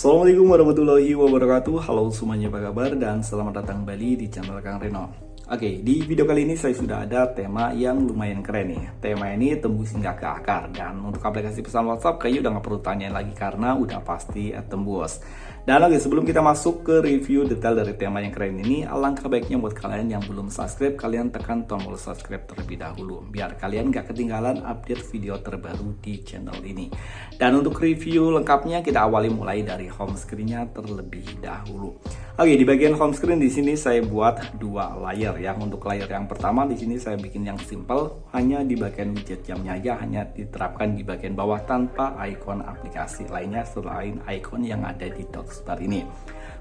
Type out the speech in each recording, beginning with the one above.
Assalamualaikum warahmatullahi wabarakatuh. Halo semuanya, apa kabar? Dan selamat datang kembali di channel Kang Reno. Oke, di video kali ini saya sudah ada tema yang lumayan keren nih. Tema ini tembus hingga ke akar. Dan untuk aplikasi pesan WhatsApp kayaknya udah nggak perlu tanyain lagi karena udah pasti tembus. Dan oke, sebelum kita masuk ke review detail dari tema yang keren ini, alangkah baiknya buat kalian yang belum subscribe, kalian tekan tombol subscribe terlebih dahulu biar kalian gak ketinggalan update video terbaru di channel ini. Dan untuk review lengkapnya kita awali mulai dari home screen-nya terlebih dahulu. Oke, di bagian home screen di sini saya buat dua layer ya. Untuk layer yang pertama di sini saya bikin yang simple, hanya di bagian widget jamnya aja, hanya diterapkan di bagian bawah tanpa ikon aplikasi lainnya selain ikon yang ada di Docksbar ini.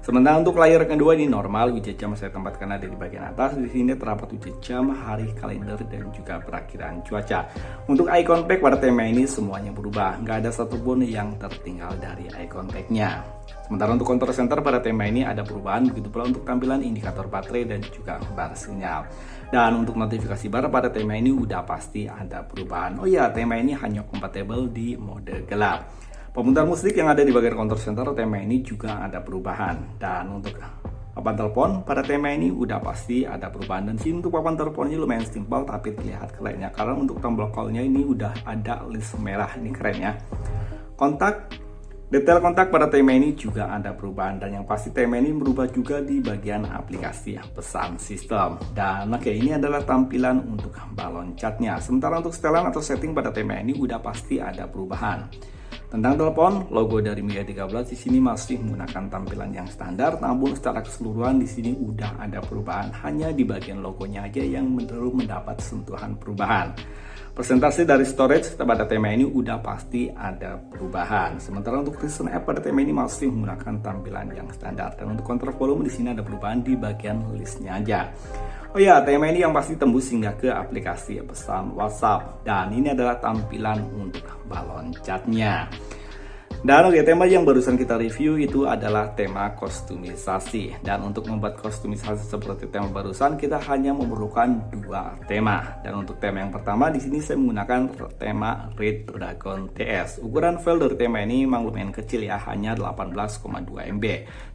Sementara untuk layer kedua ini normal, widget jam saya tempatkan ada di bagian atas. Di sini terdapat widget jam, hari, kalender, dan juga perakiraan cuaca. Untuk icon pack pada tema ini semuanya berubah, nggak ada satupun yang tertinggal dari icon packnya. Sementara untuk control center pada tema ini ada perubahan, begitu pula untuk tampilan indikator baterai dan juga bar sinyal. Dan untuk notifikasi bar pada tema ini udah pasti ada perubahan. Oh ya, tema ini hanya kompatibel di mode gelap. Pemutar musik yang ada di bagian control center tema ini juga ada perubahan. Dan untuk papan telepon pada tema ini udah pasti ada perubahan. Dan sini untuk papan teleponnya lumayan simpel tapi terlihat kerennya, karena untuk tombol call-nya ini udah ada list merah, ini keren ya. Kontak, detail kontak pada tema ini juga ada perubahan, dan yang pasti tema ini berubah juga di bagian aplikasi pesan sistem. Dan oke, ini adalah tampilan untuk balon catnya. Sementara untuk setelan atau setting pada tema ini udah pasti ada perubahan. Tentang telepon, logo dari Mi A13 di sini masih menggunakan tampilan yang standar, namun secara keseluruhan di sini udah ada perubahan. Hanya di bagian logonya aja yang belum mendapat sentuhan perubahan. Presentasi dari storage pada tema ini udah pasti ada perubahan. Sementara untuk recent app pada tema ini masih menggunakan tampilan yang standar. Dan untuk kontrol volume di sini ada perubahan di bagian listnya aja. Oh ya, tema ini yang pasti tembus hingga ke aplikasi pesan WhatsApp. Dan ini adalah tampilan untuk balon catnya. Dan oke, tema yang barusan kita review itu adalah tema kostumisasi. Dan untuk membuat kostumisasi seperti tema barusan, kita hanya memerlukan dua tema. Dan untuk tema yang pertama, di sini saya menggunakan tema Red Dragon TS. Ukuran file dari tema ini memang lumayan kecil ya, hanya 18,2 MB.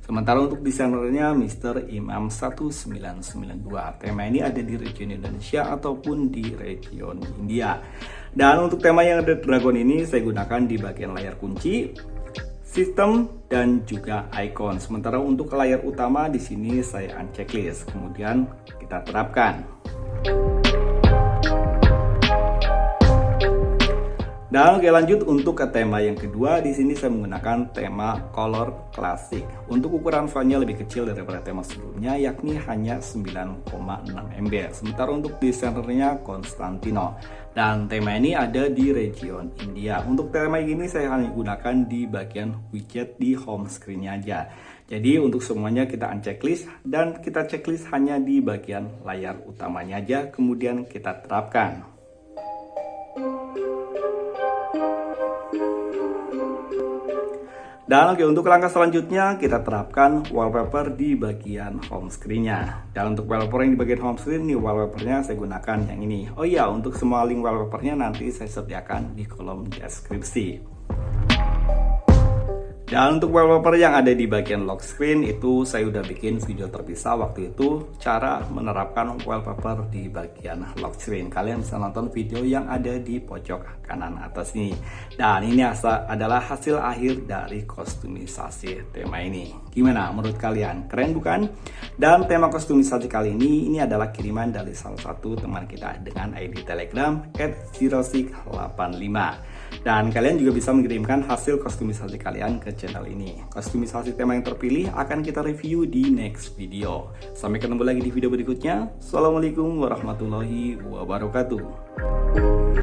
Sementara untuk desainernya Mr. Imam 1992. Tema ini ada di region Indonesia ataupun di region India. Dan untuk tema yang ada Dragon ini saya gunakan di bagian layar kunci, sistem, dan juga icon. Sementara untuk layar utama di sini saya unchecklist, kemudian kita terapkan. Dan oke, lanjut untuk ke tema yang kedua. Di sini saya menggunakan tema color classic. Untuk ukuran filenya lebih kecil daripada tema sebelumnya, yakni hanya 9,6 MB. Sementara untuk desainernya Constantino. Dan tema ini ada di region India. Untuk tema ini saya hanya gunakan di bagian widget di home screen-nya aja. Jadi untuk semuanya kita unchecklist dan kita checklist hanya di bagian layar utamanya aja, kemudian kita terapkan. Dan oke, untuk langkah selanjutnya kita terapkan wallpaper di bagian home screen-nya. Dan untuk wallpaper yang di bagian home screen ini, wallpapernya saya gunakan yang ini. Oh iya, untuk semua link wallpapernya nanti saya sediakan di kolom deskripsi. Dan untuk wallpaper yang ada di bagian lock screen itu saya udah bikin video terpisah waktu itu, cara menerapkan wallpaper di bagian lock screen. Kalian bisa nonton video yang ada di pojok kanan atas ini. Dan ini adalah hasil akhir dari kostumisasi tema ini. Gimana menurut kalian? Keren bukan? Dan tema kostumisasi kali ini adalah kiriman dari salah satu teman kita dengan ID Telegram @0685. Dan kalian juga bisa mengirimkan hasil kostumisasi kalian ke channel ini. Kostumisasi tema yang terpilih akan kita review di next video. Sampai ketemu lagi di video berikutnya. Assalamualaikum warahmatullahi wabarakatuh.